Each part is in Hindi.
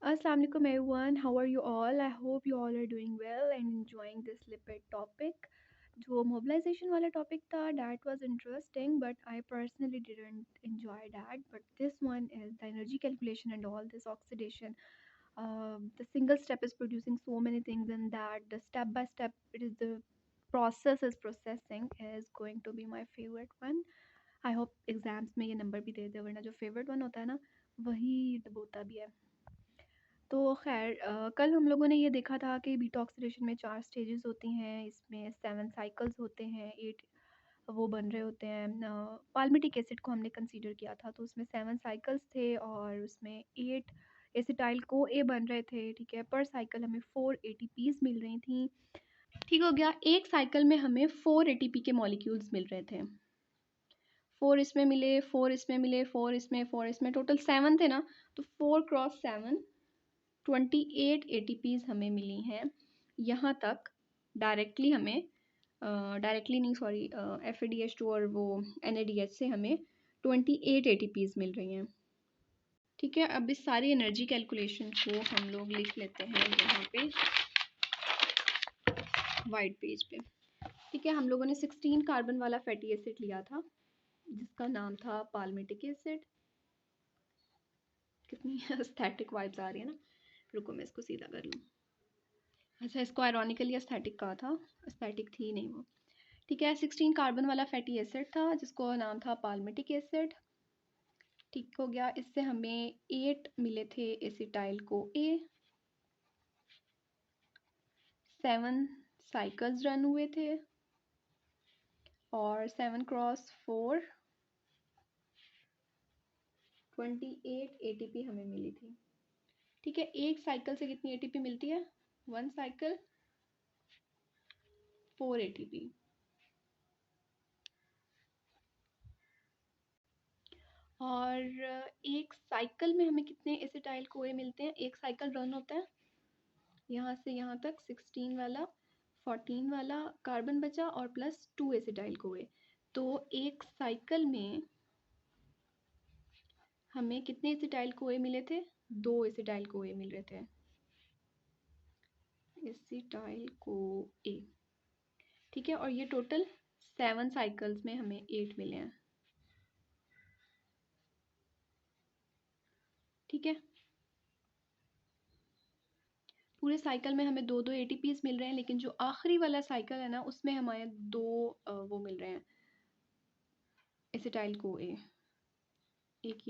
Assalamu alaikum everyone. How are you all? I hope you all are doing well and enjoying this lipid topic. जो mobilization वाला topic था, that was interesting, but I personally didn't enjoy that. But this one is the energy calculation and all this oxidation. The single step is producing so many things, and that the step by step, it is the process is processing is going to be my favorite one. I hope exams में ये number भी दे दे, वरना जो favorite one होता है ना, वही दबोता भी है. तो ख़ैर कल हम लोगों ने ये देखा था कि बीटा ऑक्सीडेशन में 4 स्टेजेस होती हैं, इसमें 7 साइकिल्स होते हैं, 8 वो बन रहे होते हैं। पाल्मिटिक एसिड को हमने कंसीडर किया था, तो उसमें 7 साइकिल्स थे और उसमें 8 एसिटाइल CoA बन रहे थे, ठीक है? पर साइकिल हमें 4 एटीपीज़ मिल रही थी। ठीक हो गया? एक साइकिल में हमें 4 एटीपी के मॉलिक्यूल्स मिल रहे थे। 4 इसमें मिले, 4 इसमें मिले, 4 इसमें, 4 इसमें, टोटल 7 थे ना, तो 4 क्रॉस 7 28 एटीपीज़ हमें मिली हैं। यहाँ तक डायरेक्टली हमें डायरेक्टली नहीं सॉरी FADH2 और वो NADH से हमें 28 एटीपीज़ मिल रही हैं। ठीक है, अब इस सारी एनर्जी कैलकुलेशन को हम लोग लिख लेते हैं यहाँ पे वाइट पेज पे। ठीक है, हम लोगों ने 16 कार्बन वाला फैटी एसिड लिया था जिसका नाम था पाल्मिटिक एसिड। कितनी एस्थेटिक वाइब्स आ रही है ना, रुको मैं इसको सीधा कर लूँ। अच्छा, इसको आयरॉनिकली एस्थेटिक कहा था, एस्थेटिक थी नहीं वो। ठीक है, 16 कार्बन वाला फैटी एसिड था जिसको नाम था पाल्मिटिक एसिड। ठीक हो गया, इससे हमें 8 मिले थे एसिटाइल CoA, 7 साइकिल्स रन हुए थे और 7 क्रॉस 4 28 एटीपी हमें मिली थी। ठीक है, एक साइकिल से कितनी एटीपी मिलती है? 1 साइकिल 4 एटीपी। और एक साइकिल में हमें कितने एसिटाइल CoA मिलते हैं? एक साइकिल रन होता है यहाँ से यहाँ तक 16 वाला, 14 वाला कार्बन बचा और प्लस 2 एसिटाइल CoA। तो एक साइकिल में हमें कितने एसिटाइल CoA मिले थे? 2 एसिटाइल CoA मिल रहे थे, एसिटाइल CoA। ठीक है, और ये टोटल 7 साइकिल्स में हमें 8 मिले हैं। ठीक है, पूरे साइकिल में हमें 2-2 एटीपीज मिल रहे हैं, लेकिन जो आखिरी वाला साइकिल है ना, उसमें हमारे 2 वो मिल रहे हैं एसिटाइल CoA। एक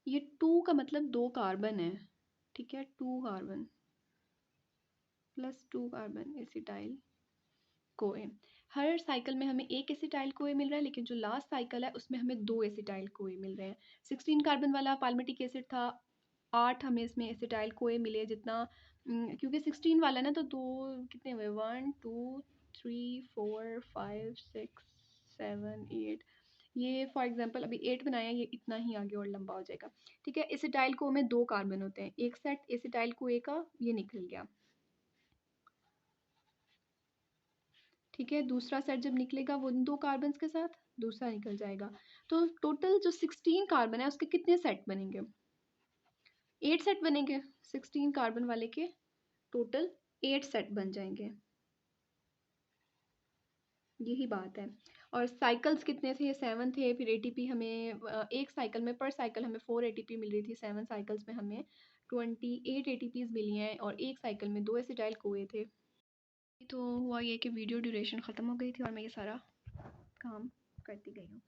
ये 2 का मतलब 2 कार्बन है। ठीक है, 2 carbon plus 2 carbon acetyl CoA। हर साइकिल में हमें एक एसिटाइल CoA मिल रहा है, लेकिन जो लास्ट साइकिल है उसमें हमें 2 एसिटाइल CoA मिल रहे हैं। 16 कार्बन वाला पाल्मिटिक एसिड था, 8 हमें इसमें एसिटाइल CoA मिले, जितना क्योंकि 16 वाला ना, तो 2 कितने हुए, 1 2 3 4 5 6 7 8, ये फॉर एग्जांपल अभी 8 बनाया, ये इतना ही आगे और लंबा हो जाएगा। ठीक है, एसिटाइल CoA में 2 कार्बन होते हैं, एक सेट एसिटाइल CoA का ये निकल गया। ठीक है, दूसरा सेट जब निकलेगा वो 2 कार्बन्स के साथ दूसरा निकल जाएगा। तो टोटल जो 16 कार्बन है उसके कितने सेट बनेंगे? 8 सेट बनेंगे। 16 कार्बन वाले के टोटल 8 सेट बन जाएंगे, यही बात है। और साइकिल्स कितने थे? 7 थे। फिर एटीपी हमें एक साइकिल में, पर साइकिल हमें 4 एटीपी मिल रही थी। 7 साइकिल्स में हमें 28 एटीपीज मिली हैं और एक साइकिल में 2 एसिटाइल CoA थे। तो हुआ ये कि वीडियो ड्यूरेशन ख़त्म हो गई थी और मैं ये सारा काम करती गई हूँ।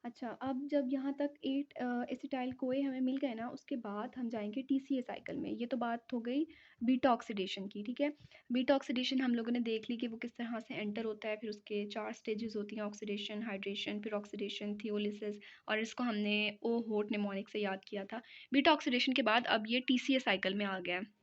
अच्छा, अब जब यहाँ तक 8 एसिटाइल CoA हमें मिल गए ना, उसके बाद हम जाएंगे TCA साइकिल में। ये तो बात हो गई बीटा ऑक्सीडेशन की। ठीक है, बीटा ऑक्सीडेशन हम लोगों ने देख ली कि वो किस तरह से एंटर होता है। फिर उसके 4 स्टेजेस होती हैं, ऑक्सीडेशन, हाइड्रेशन, फिर ऑक्सीडेशन, थियोलिसिस, और इसको हमने ओ होट निमोनिक से याद किया था। बीटा ऑक्सीडेशन के बाद अब ये TCA साइकिल में आ गया है।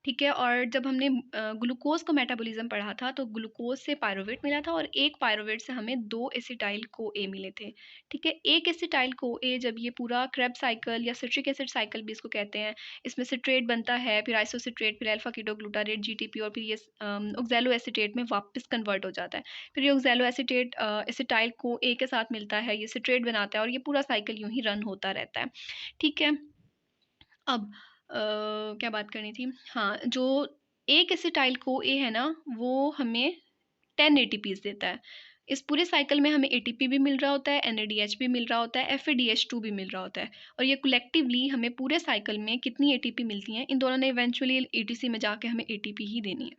ठीक है, और जब हमने ग्लूकोज का मेटाबॉलिज्म पढ़ा था, तो ग्लूकोज से पायरुवेट मिला था और एक पायरुवेट से हमें 2 एसिटाइल CoA मिले थे। ठीक है, एक एसिटाइल CoA जब ये पूरा क्रेब्स साइकिल या सिट्रिक एसिड साइकिल भी इसको कहते हैं, इसमें सिट्रेट बनता है, फिर आइसोसिट्रेट, फिर अल्फा कीटोग्लूटारेट, GTP, और फिर ये ऑक्सैलो एसीटेट में वापस कन्वर्ट हो जाता है। फिर ये ऑक्सैलो एसीटेट एसिटाइल CoA के साथ मिलता है, ये सिट्रेट बनाता है और ये पूरा साइकिल यूँ ही रन होता रहता है। ठीक है, अब क्या बात करनी थी, हाँ, जो एक एसिटाइल को ए है ना, वो हमें 10 एटीपीज देता है। इस पूरे साइकिल में हमें एटीपी भी मिल रहा होता है, एनएडीएच भी मिल रहा होता है, एफएडीएच2 भी मिल रहा होता है। और ये कलेक्टिवली हमें पूरे साइकिल में कितनी एटीपी मिलती हैं, इन दोनों ने इवेंचुअली ईटीसी में जाके हमें एटीपी ही देनी है।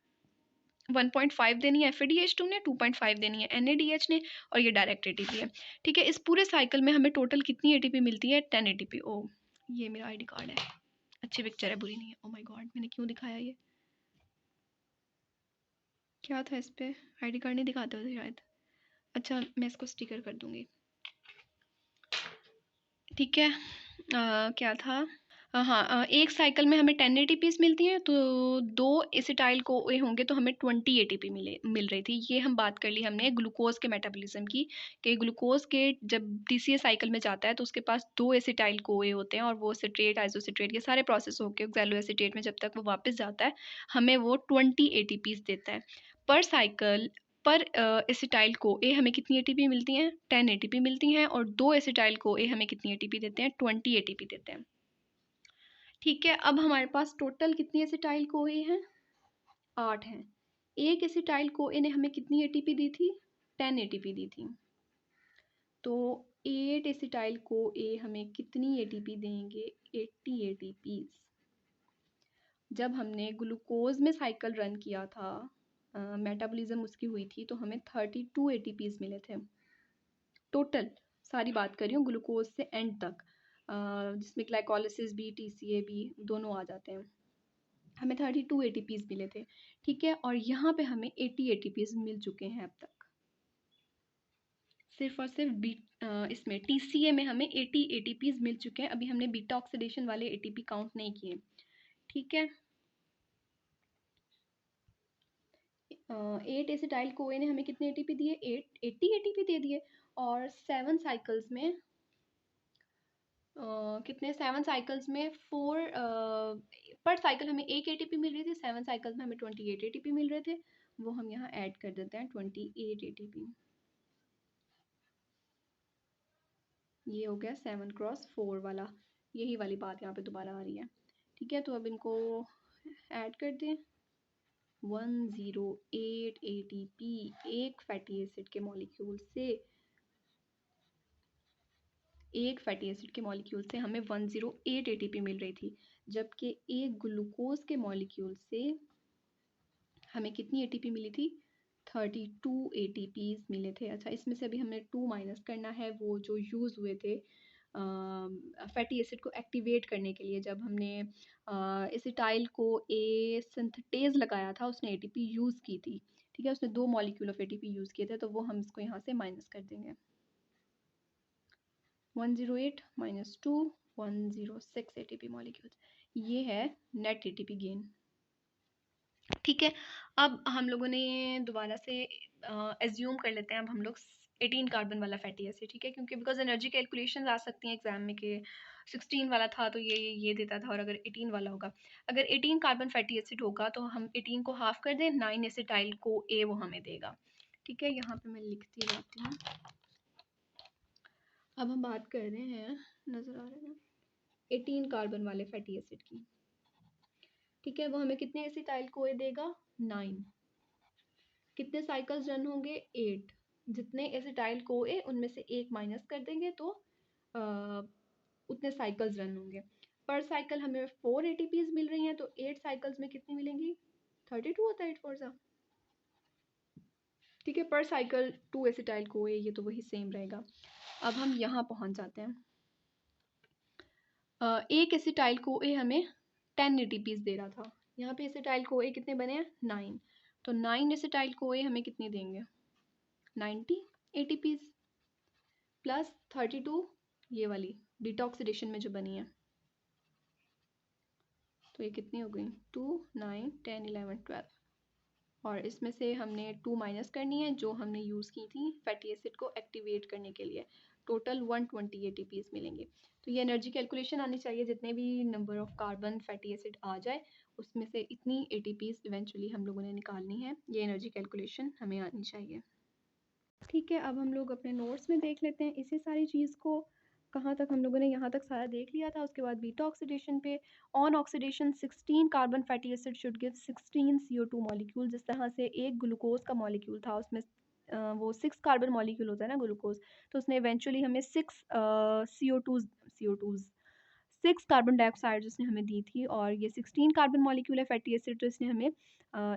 1.5 देनी है एफएडीएच2 ने, 2.5 देनी है एनएडीएच ने, और ये डायरेक्ट एटीपी है। ठीक है, इस पूरे साइकिल में हमें टोटल कितनी एटीपी मिलती है? 10 एटीपी। ओ, ये मेरा आईडी कार्ड है, अच्छी पिक्चर है, बुरी नहीं है। ओ माय गॉड, मैंने क्यों दिखाया ये? क्या था इस पे? आईडी कार्ड नहीं दिखाते होते शायद। अच्छा, मैं इसको स्टिकर कर दूंगी। ठीक है, क्या था? हाँ, एक साइकिल में हमें 10 एटीपीज मिलती हैं, तो 2 एसिटाइल को ए होंगे तो हमें 20 एटीपी मिल रही थी। ये हम बात कर ली हमने ग्लूकोज के मेटाबॉलिज्म की, कि ग्लूकोज के जब टीसीए साइकिल में जाता है तो उसके पास 2 एसिटाइल को ए होते हैं, और वो सिट्रेट, आइसोसिट्रेट, ये सारे प्रोसेस होकर ऑक्सैलोएसिटेट में जब तक वो वापस जाता है, हमें वो 20 एटीपीज देता है पर साइकिल। पर एसिटाइल को ए हमें कितनी एटीपी मिलती हैं? 10 एटीपी मिलती हैं, और 2 एसिटाइल को ए हमें कितनी एटीपी देते हैं? 20 एटीपी देते हैं। ठीक है, अब हमारे पास टोटल कितनी एसिटाइल कोए हैं? 8 हैं। एक एसिटाइल कोए ने हमें कितनी एटीपी दी थी? 10 एटीपी दी थी। तो 8 एसिटाइल कोए हमें कितनी एटीपी देंगे? 80 एटीपीज। जब हमने ग्लूकोज में साइकिल रन किया था, मेटाबॉलिज्म उसकी हुई थी, तो हमें 32 एटीपीज मिले थे टोटल। सारी बात कर रही हूँ ग्लूकोज से एंड तक, जिसमें ग्लाइकोलिसिस भी, टीसीए भी दोनों आ जाते हैं। हमें 32 एटीपीज मिले थे। ठीक है, और यहाँ पे हमें 80 एटीपीज मिल चुके हैं अब तक। सिर्फ और सिर्फ इसमें टीसीए में हमें 80 एटीपीज मिल चुके हैं। अभी हमने बीटा ऑक्सीडेशन वाले एटीपी काउंट नहीं किए। ठीक है, 8 एसिटाइल कोए ने हमें कितने एटीपी दिए? 80 एटीपी दे दिए। और 7 साइकिल्स में कितने? 7 साइकिल्स में 4 पर साइकिल हमें 1 एटीपी मिल रही थी, 7 साइकिल्स में हमें 28 एटीपी मिल रहे थे। वो हम यहाँ ऐड कर देते हैं, 28 एटीपी। ये हो गया 7x4 वाला, यही वाली बात यहाँ पे दोबारा आ रही है। ठीक है, तो अब इनको ऐड कर दें। 108 एटीपी एक फैटी एसिड के मॉलिक्यूल से, हमें 108 एटीपी मिल रही थी, जबकि एक ग्लूकोज के मॉलिक्यूल से हमें कितनी एटीपी मिली थी? 32 एटीपीज मिले थे। अच्छा, इसमें से अभी हमें 2 माइनस करना है, वो जो यूज़ हुए थे फैटी एसिड को एक्टिवेट करने के लिए। जब हमने एसिटाइल को ए सिंथेटेज लगाया था, उसने एटीपी यूज़ की थी। ठीक है, उसने 2 मॉलिक्यूल ऑफ एटीपी यूज़ किए थे, तो वो हम इसको यहाँ से माइनस कर देंगे। 108 माइनस 2, 106 एटीपी मॉलिक्यूल्स। ये है नेट एटीपी गेन। ठीक है, अब हम लोगों ने दोबारा से एज्यूम कर लेते हैं, अब हम लोग 18 कार्बन वाला फैटी एसिड। ठीक है, क्योंकि बिकॉज एनर्जी कैलकुलेशन आ सकती हैं एग्जाम में, कि 16 वाला था तो ये देता था, और अगर 18 वाला होगा, अगर 18 कार्बन फैटी एसिड होगा तो हम 18 को हाफ कर दें, 9 एसिटाइल को ए वो हमें देगा। ठीक है, यहाँ पे मैं लिखती जाती हूँ। अब हम बात कर रहे हैं, नज़र आ रहे हैं, 18 कार्बन वाले फैटी एसिड की। ठीक है, वो हमें कितने एसिटाइल को ए देगा? 9। कितने साइकिल्स रन होंगे? 8। जितने एसिटाइल को ए, उनमें से एक माइनस कर देंगे तो उतने साइकिल्स रन होंगे। पर साइकिल हमें 4 एटीपीज मिल रही हैं, तो 8 साइकिल्स में कितनी मिलेंगी? 32 होता है 8 4 सा। ठीक है, पर साइकिल 2 एसिटाइल को ए, ये तो वही सेम रहेगा। अब हम यहाँ पहुँच जाते हैं। एक एसिटाइल को ए हमें 10 एटीपीज दे रहा था। यहाँ पे एसिटाइल को ए कितने बने हैं? 9। तो 9 एसिटाइल को ए हमें कितनी देंगे? 90 एटीपीज प्लस 32 ये वाली डिटॉक्सिडेशन में जो बनी है, तो ये कितनी हो गई? 2 9 10 11 12। और इसमें से हमने 2 माइनस करनी है, जो हमने यूज़ की थी फैटी एसिड को एक्टिवेट करने के लिए। टोटल 120 एटीपीज मिलेंगे। तो ये एनर्जी कैलकुलेशन आनी चाहिए, जितने भी number of carbon fatty acid आ जाए उसमें से इतनी एटीपीज इवेंचुअली हम लोगों ने निकालनी है। ये एनर्जी कैलकुलेशन हमें आनी चाहिए। ठीक है, अब हम लोग अपने नोट्स में देख लेते हैं इसी सारी चीज़ को। कहाँ तक हम लोगों ने यहाँ तक सारा देख लिया था। उसके बाद बीटा ऑक्सीडेशन पे, on oxidation 16 carbon fatty acid should give 16 CO2 molecule. जिस तरह से एक ग्लूकोज का मॉलिक्यूल था, उसमें वो 6 कार्बन मॉलिक्यूल होता है ना ग्लूकोज, तो उसने इवेंचुअली हमें 6 CO2 6 कार्बन डाइऑक्साइड उसने हमें दी थी, और ये 16 कार्बन मॉलिक्यूल है फैटी एसिड, तो इसने हमें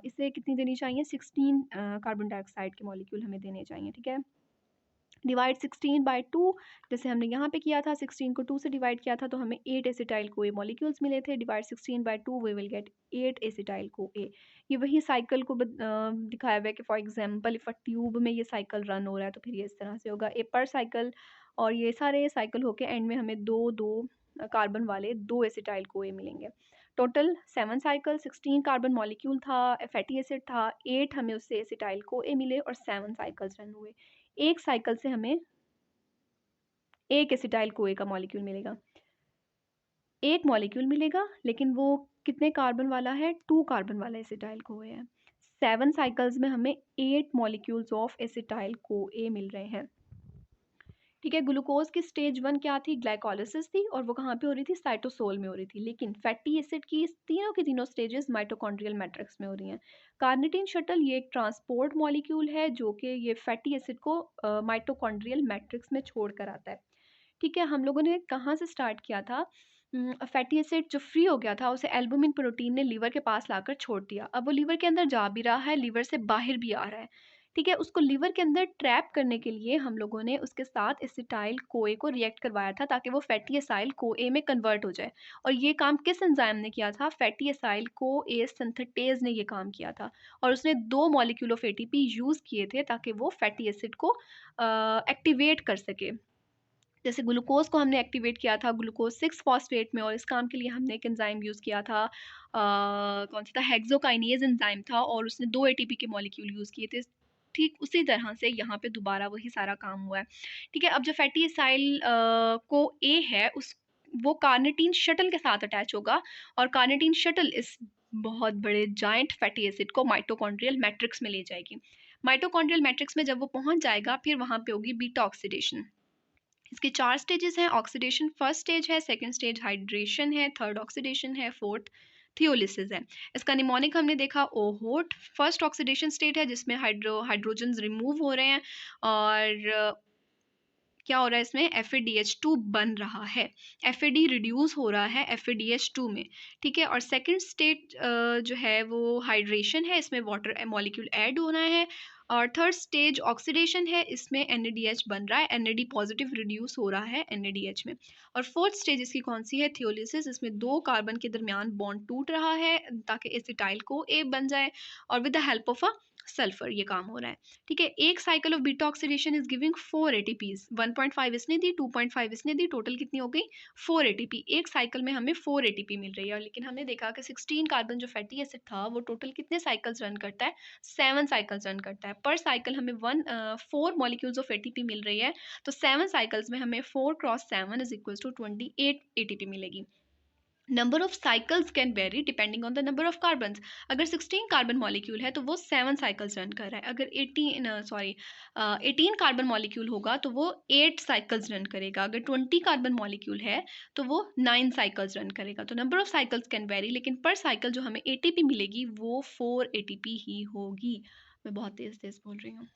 इससे कितनी देनी चाहिए, 16 कार्बन डाइऑक्साइड के मॉलिक्यूल हमें देने चाहिए। ठीक है, डिवाइड 16 बाय 2, जैसे हमने यहाँ पे किया था, 16 को 2 से डिवाइड किया था तो हमें 8 एसिटाइल को ए मॉलिक्यूल्स मिले थे। Divide 16 by 2 we will get 8 acetyl CoA. ये वही साइकिल को दिखाया हुआ है कि for example if a tube में ये साइकिल रन हो रहा है तो फिर ये इस तरह से होगा, ए पर साइकिल, और ये सारे साइकिल होके एंड में हमें दो दो कार्बन वाले 2 एसिटाइल को ए मिलेंगे। टोटल 7 साइकिल, 16 कार्बन मॉलिक्यूल था, फैटी एसिड था, 8 हमें उससे एसिटाइल को ए मिले और 7 साइकिल्स रन हुए। एक साइकिल से हमें एक एसिटाइल कोए का मॉलिक्यूल मिलेगा, एक मॉलिक्यूल मिलेगा, लेकिन वो कितने कार्बन वाला है, 2 कार्बन वाला एसिटाइल कोए है। 7 साइकिल्स में हमें 8 मॉलिक्यूल्स ऑफ एसिटाइल कोए मिल रहे हैं। ठीक है, ग्लूकोज की स्टेज 1 क्या थी, ग्लाइकोलिसिस थी, और वो कहाँ पे हो रही थी, साइटोसोल में हो रही थी। लेकिन फैटी एसिड की तीनों की तीनों स्टेजेस माइटोकॉन्ड्रियल मैट्रिक्स में हो रही हैं। कार्निटीन शटल ये एक ट्रांसपोर्ट मॉलिक्यूल है जो कि ये फैटी एसिड को माइटोकॉन्ड्रियल मैट्रिक्स में छोड़ कर आता है। ठीक है, हम लोगों ने कहाँ से स्टार्ट किया था, फैटी एसिड जो फ्री हो गया था उसे एल्बुमिन प्रोटीन ने लीवर के पास लाकर छोड़ दिया। अब वो लीवर के अंदर जा भी रहा है, लीवर से बाहर भी आ रहा है। ठीक है, उसको लीवर के अंदर ट्रैप करने के लिए हम लोगों ने उसके साथ एसिटाइल कोए को रिएक्ट करवाया था ताकि वो फैटी एसाइल कोए में कन्वर्ट हो जाए। और ये काम किस एंजाइम ने किया था, फैटी एसाइल कोए सिंथेटेज ने ये काम किया था, और उसने 2 मॉलिक्यूल ऑफ एटीपी यूज़ किए थे ताकि वो फैटी एसिड को एक्टिवेट कर सके। जैसे ग्लूकोज को हमने एक्टिवेट किया था ग्लूकोज 6 फॉस्फेट में, और इस काम के लिए हमने एक एंजाइम यूज़ किया था, कौन सा था, हेक्सोकाइनेज एंजाइम था, और उसने 2 एटीपी के मॉलिक्यूल यूज़ किए थे। ठीक उसी तरह से यहाँ पे दोबारा वही सारा काम हुआ है। ठीक है, अब जो फैटी एसाइल को ए है उस वो कार्निटीन शटल के साथ अटैच होगा, और कार्निटीन शटल इस बहुत बड़े जाइंट फैटी एसिड को माइटोकॉन्ड्रियल मैट्रिक्स में ले जाएगी। माइटोकॉन्ड्रियल मैट्रिक्स में जब वो पहुंच जाएगा फिर वहाँ पे होगी बीटा ऑक्सीडेशन। इसके 4 स्टेजेस हैं, ऑक्सीडेशन फर्स्ट स्टेज है, सेकंड स्टेज हाइड्रेशन है, थर्ड ऑक्सीडेशन है, फोर्थ थियोलिसिस है। इसका निमोनिक हमने देखा ओहोट। फर्स्ट ऑक्सीडेशन स्टेट है जिसमें हाइड्रोजन रिमूव हो रहे हैं, और क्या हो रहा है इसमें, FADH2 बन रहा है, FAD रिड्यूस हो रहा है FADH2 में। ठीक है, और सेकंड स्टेट जो है वो हाइड्रेशन है, इसमें वाटर मॉलिक्यूल ऐड होना है, और थर्ड स्टेज ऑक्सीडेशन है, इसमें NADH बन रहा है, NAD पॉजिटिव रिड्यूस हो रहा है NADH में। और फोर्थ स्टेज इसकी कौन सी है, थियोलिसिस, इसमें 2 कार्बन के दरमियान बॉन्ड टूट रहा है ताकि एसिटाइल को ए बन जाए, और with the help of a sulphur ये काम हो रहा है। ठीक है, एक cycle of beta oxidation is giving 4 ATPs, 1.5 इसने दी, 2.5 इसने दी, टोटल कितनी हो गई, 4 एटीपी। एक साइकिल में हमें 4 एटीपी मिल रही है, लेकिन हमने देखा कि 16 कार्बन जो फैटी एसिड था वो टोटल कितने साइकिल्स रन करता है, 7 साइकिल्स रन करता है। पर साइकिल हमें 4 मॉलिक्यूल्स ऑफ एटीपी मिल रही है, तो 7 साइकिल्स में हमें 4 cross 7 is equal to 28 ATP मिलेगी। Number of cycles can vary depending on the number of carbons. अगर 16 कार्बन मॉलिक्यूल है तो वो 7 साइकिल्स रन कर रहा है, अगर 18 कार्बन मॉलिक्यूल होगा तो वो 8 साइकिल्स रन करेगा, अगर 20 कार्बन मॉलिक्यूल है तो वो 9 साइकिल्स रन करेगा। तो number of cycles can very, लेकिन पर साइकिल जो हमें एटीपी मिलेगी वो 4 एटीपी ही होगी। मैं बहुत तेज तेज बोल रही हूँ।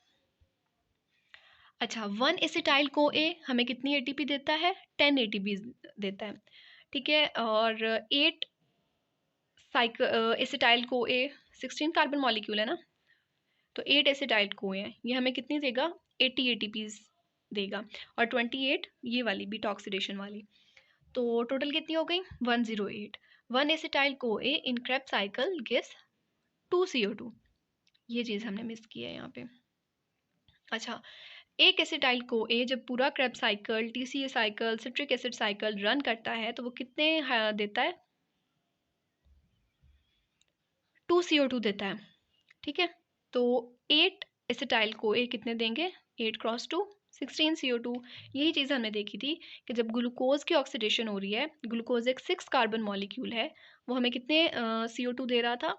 अच्छा, 1 एसिटाइल को ए हमें कितनी एटीपी देता है, 10 एटीपी देता है। ठीक है, और 8 एसिटाइल को ए 16 कार्बन मॉलिक्यूल है ना, तो 8 एसिटाइल को ए ये हमें कितनी देगा, 80 एटीपीज देगा, और 28 ये वाली बीटा ऑक्सीडेशन वाली, तो टोटल कितनी हो गई 108। 1 एसिटाइल को ए इन क्रेब साइकिल गिव्स 2 CO2, ये चीज़ हमने मिस की है यहाँ पे। अच्छा, एक एसिटाइल को ए जब पूरा Krebs cycle, TCA cycle, citric acid cycle run करता है तो वो कितने देता है, 2 CO2 देता है। ठीक है, तो 8 एसिटाइल को ए कितने देंगे, 8 क्रॉस 2 16 CO2। यही चीज़ हमने देखी थी कि जब ग्लूकोज की ऑक्सीडेशन हो रही है, ग्लूकोज एक 6 कार्बन मॉलिक्यूल है, वो हमें कितने CO2 दे रहा था,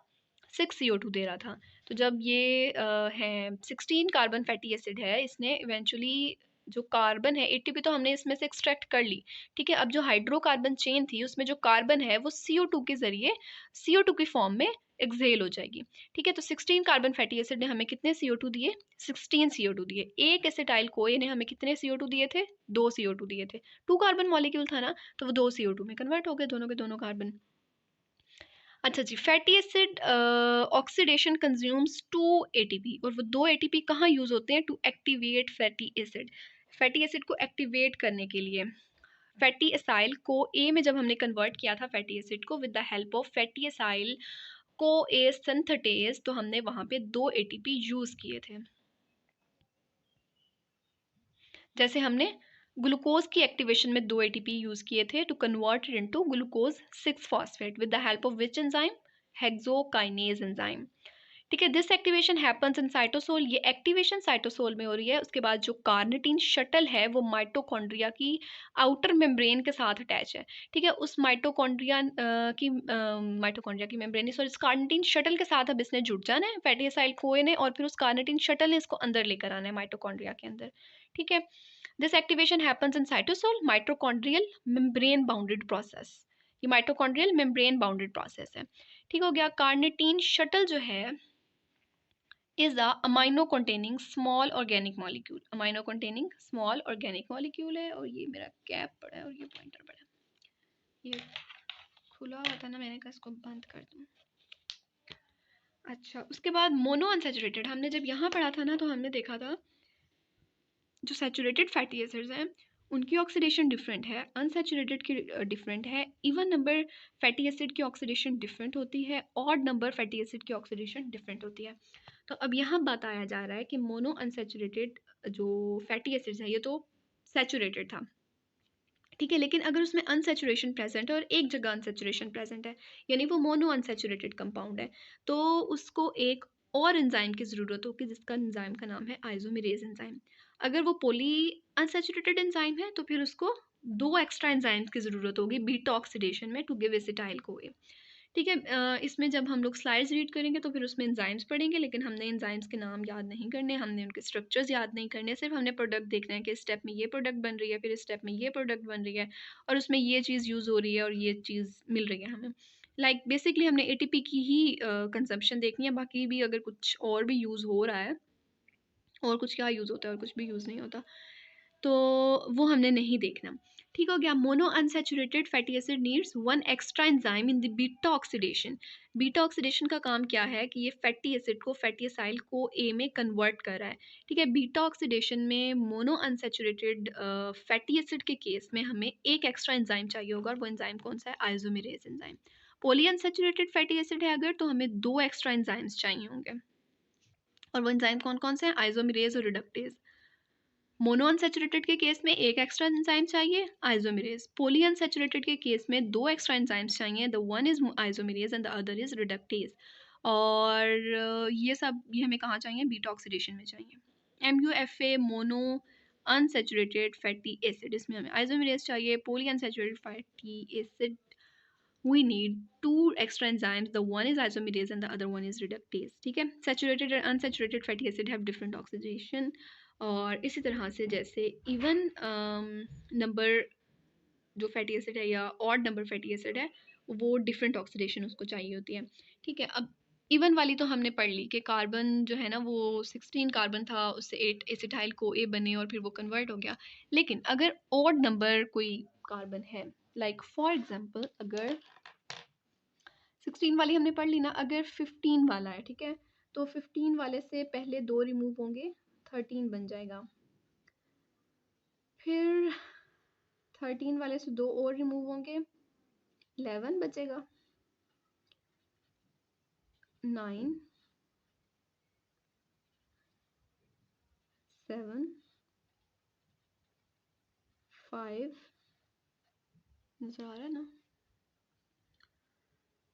6 CO2 दे रहा था। तो जब ये है 16 कार्बन फैटी एसिड है, इसने इवेंचुअली जो कार्बन है एटीपी तो हमने इसमें से एक्सट्रैक्ट कर ली, ठीक है। अब जो हाइड्रोकार्बन चेन थी उसमें जो कार्बन है वो CO2 के जरिए CO2 की फॉर्म में एक्सहेल हो जाएगी, ठीक है। तो 16 कार्बन फैटी एसिड ने हमें कितने CO2 दिए? 16 CO2 दिए। एक एसिटाइल कोए ने हमें कितने CO2 दिए थे? 2 CO2 दिए थे। 2 कार्बन मॉलिक्यूल था ना, तो वो 2 CO2 में कन्वर्ट हो गए दोनों के दोनों कार्बन। अच्छा जी, fatty acid oxidation consumes 2 ATP, और वो 2 एटीपी कहाँ यूज होते हैं? To activate fatty acid, fatty acid को एक्टिवेट करने के लिए। फैटी एसाइल को ए में जब हमने कन्वर्ट किया था फैटी एसिड को with the help of fatty acyl को ए सिंथेटेज, तो हमने वहां पे 2 एटीपी यूज किए थे। जैसे हमने ग्लूकोज की एक्टिवेशन में 2 एटीपी यूज किए थे to convert it into glucose 6 phosphate with the help of which enzyme? Hexokinase enzyme, ठीक है। This activation happens in cytosol, ये एक्टिवेशन साइटोसोल में हो रही है। उसके बाद जो कार्निटीन शटल है वो माइटोकॉन्ड्रिया की आउटर मेम्ब्रेन के साथ अटैच है, ठीक है। उस माइटोकॉन्ड्रिया की मेम्ब्रेन, सॉरी, इस कार्निटीन शटल के साथ अब इसने जुड़ जाना है फैटी एसाइल कोए ने, और फिर उस कार्निटीन शटल ने इसको अंदर लेकर आना है माइटोकॉन्ड्रिया के अंदर, ठीक है। This activation happens in cytosol mitochondrial membrane bounded process, ये माइटोकॉन्ड्रियल मेम्ब्रेन बाउंडेड प्रोसेस है, ठीक हो गया। कार्निटीन शटल जो है is a amino containing small organic molecule, amino containing small organic molecule है। और ये मेरा कैप पड़ा है और ये पॉइंटर पड़ा है, ये खुला हुआ था ना, मैंने कहा इसको बंद कर दूं। अच्छा, उसके बाद मोनो अनसेचुरेटेड, हमने जब यहाँ पढ़ा था ना तो हमने देखा था जो सैचुरेटेड फैटी एसिड्स हैं उनकी ऑक्सीडेशन डिफरेंट है, अनसैचुरेटेड की डिफरेंट है, इवन नंबर फैटी एसिड की ऑक्सीडेशन डिफरेंट होती है, ऑड नंबर फैटी एसिड की ऑक्सीडेशन डिफरेंट होती है। तो अब यहाँ बताया जा रहा है कि मोनो अनसैचुरेटेड जो फैटी एसिड्स है ये तो सैचुरेटेड था, ठीक है, लेकिन अगर उसमें अनसैचुरेशन प्रेजेंट है और एक जगह अनसैचुरेशन प्रेजेंट है, यानी वो मोनो अनसैचुरेटेड कंपाउंड है, तो उसको एक और एंजाइम की ज़रूरत होगी जिसका एंजाइम का नाम है आइसोमेरेज एंजाइम। अगर वो पॉली अनसैचुरेटेड एंजाइम है तो फिर उसको 2 एक्स्ट्रा एंजाइम्स की ज़रूरत होगी बीटा ऑक्सीडेशन में टू गिव एसिटाइल कोए, ठीक है। इसमें जब हम लोग स्लाइड्स रीड करेंगे तो फिर उसमें एंजाइम्स पढ़ेंगे, लेकिन हमने एंजाइम्स के नाम याद नहीं करने, हमने उनके स्ट्रक्चर्स याद नहीं करने, सिर्फ हमने प्रोडक्ट देखना है कि इस स्टेप में ये प्रोडक्ट बन रही है, फिर इस स्टेप में ये प्रोडक्ट बन रही है, और उसमें ये चीज़ यूज़ हो रही है और ये चीज़ मिल रही है हमें। लाइक बेसिकली हमने एटीपी की ही कंजम्पशन देखनी है, बाकी भी अगर कुछ और भी यूज़ हो रहा है, और कुछ क्या यूज़ होता है और कुछ भी यूज़ नहीं होता, तो वो हमने नहीं देखना, ठीक हो गया। Mono unsaturated fatty acid needs 1 extra enzyme in the beta oxidation. Beta oxidation का काम क्या है कि ये फैटी एसिड को फैटी एसाइल को ए में कन्वर्ट कर रहा है, ठीक है। बीटा ऑक्सीडेशन में मोनो अनसैचुरेटेड फैटी एसिड के केस में हमें एक एक्स्ट्रा एंजाइम चाहिए होगा, और वो एंजाइम कौन सा है? Isomerase enzyme. Poly unsaturated fatty acid है अगर, तो हमें 2 एक्स्ट्रा एंजाइम्स चाहिए होंगे, और वो एंजाइम कौन कौन से हैं? आइसोमेरेज और रिडक्टेज। मोनो अनसैचुरेटेड के केस में एक एक्स्ट्रा एंजाइम चाहिए, आइसोमेरेज। पॉली अनसैचुरेटेड के केस में 2 एक्स्ट्रा एंजाइम्स चाहिए, the one is isomerase and the other is reductase. और ये सब ये हमें कहाँ चाहिए? बीटा ऑक्सीडेशन में चाहिए। MUFA mono unsaturated fatty acid, इसमें हमें आइसोमेरेज चाहिए, poly unsaturated fatty acid we need 2 extra enzymes, the one is isomerase and the other one is reductase, ठीक है। saturated and unsaturated fatty acid have different oxidation, और इसी तरह से जैसे इवन नंबर जो फैटी एसिड है या ऑड नंबर फैटी एसिड है वो डिफरेंट ऑक्सीडेशन उसको चाहिए होती है, ठीक है। अब इवन वाली तो हमने पढ़ ली कि कार्बन जो है ना वो 16 कार्बन था, उससे 8 एसिटाइल को ए बने और फिर वो कन्वर्ट हो गया। लेकिन अगर ऑड नंबर कोई कार्बन है, लाइक फॉर एग्जांपल अगर 16 वाली हमने पढ़ ली ना, अगर 15 वाला है, ठीक है, तो 15 वाले से पहले 2 रिमूव होंगे, 13 बन जाएगा। फिर 13 वाले से 2 और रिमूव होंगे, 11 बचेगा, 9 7 5, नजर आ रहा है ना,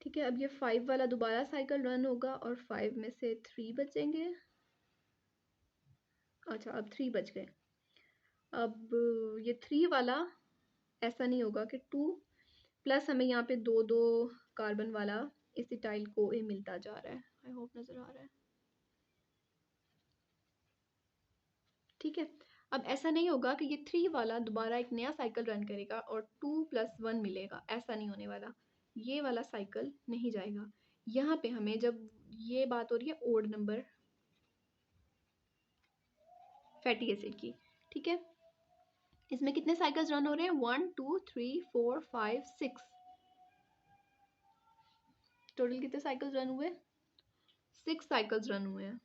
ठीक है। अब ये 5 वाला दोबारा साइकिल रन होगा और 5 में से 3 बचेंगे। अच्छा, अब 3 बच गए। अब ये 3 वाला ऐसा नहीं होगा कि 2 प्लस हमें यहाँ पे 2 कार्बन वाला एसिटाइल को ए मिलता जा रहा है। आई होप नजर आ रहा है, ठीक है। अब ऐसा नहीं होगा कि ये 3 वाला दोबारा एक नया साइकिल रन करेगा और 2+1 मिलेगा, ऐसा नहीं होने वाला। ये वाला साइकिल नहीं जाएगा। यहाँ पे हमें जब ये बात हो रही है ओड नंबर फैटी एसिड की, ठीक है? इसमें कितने साइकिल्स रन हो रहे हैं? 1 2 3 4 5 6। टोटल कितने साइकिल्स रन हुए? 6 साइकिल्स रन हुए हैं,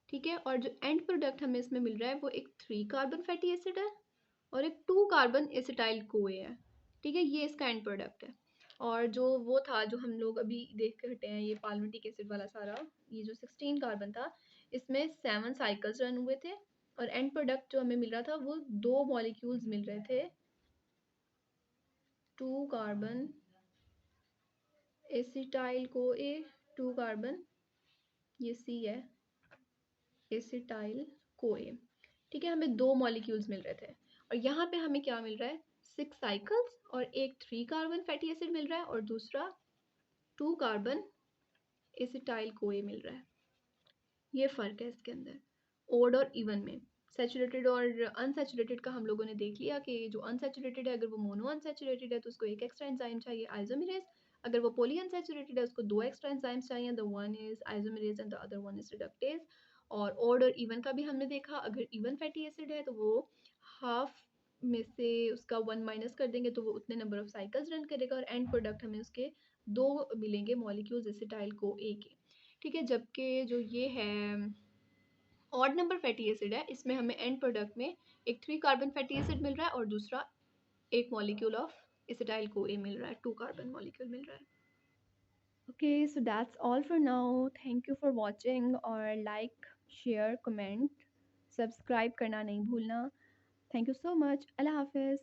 ठीक है? और जो एंड प्रोडक्ट हमें इसमें मिल रहा है वो एक 3 कार्बन फैटी एसिड है और एक 2 कार्बन एसिटाइल कोए है, ठीक है? ये इसका एंड प्रोडक्ट है। और जो वो था जो हम लोग अभी देख के हटे हैं, ये पाल्मिटिक एसिड वाला सारा, ये जो 16 कार्बन था, इसमें 7 साइकिल्स रन हुए थे और एंड प्रोडक्ट जो हमें मिल रहा था वो 2 मॉलिक्यूल्स मिल रहे थे, 2 कार्बन एसिटाइल कोए, 2 कार्बन, ये सी है, एसिटाइल कोए, ठीक है? हमें 2 मॉलिक्यूल्स मिल रहे थे और यहाँ पे हमें क्या मिल रहा है? 6 साइकिल्स और एक 3 कार्बन फैटी एसिड मिल रहा है और दूसरा 2 कार्बन एसिटाइल कोए मिल रहा है। ये फ़र्क है इसके अंदर ओड और इवन में। सैचुरेटेड और अनसैचुरेटेड का हम लोगों ने देख लिया कि जो अनसैचुरेटेड है अगर वो मोनो अनसैचुरेटेड है तो उसको एक एक्स्ट्रा एंजाइम चाहिए, आइसोमेरेज। अगर वो पॉली अनसैचुरेटेड है उसको 2 एक्स्ट्रा एंजाइम्स चाहिए, the one is isomerase and the other one is reductase. और ओड और इवन का भी हमने देखा, अगर इवन फैटी एसिड है तो वो हाफ में से उसका 1 माइनस कर देंगे तो वो उतने नंबर ऑफ साइकिल्स रन करेगा और एंड प्रोडक्ट हमें उसके 2 मिलेंगे मॉलिक्यूल्स एसिटाइल को ए के, ठीक है? जबकि जो ये है ऑड नंबर फैटी एसिड है, इसमें हमें एंड प्रोडक्ट में एक 3 कार्बन फैटी एसिड मिल रहा है और दूसरा एक मॉलिक्यूल ऑफ एसिटाइल को ए मिल रहा है, 2 कार्बन मॉलिक्यूल मिल रहा है। Okay, so that's all for now. Thank you for watching और like, share, comment, subscribe करना नहीं भूलना. Thank you so much. अल्लाह हाफिज़.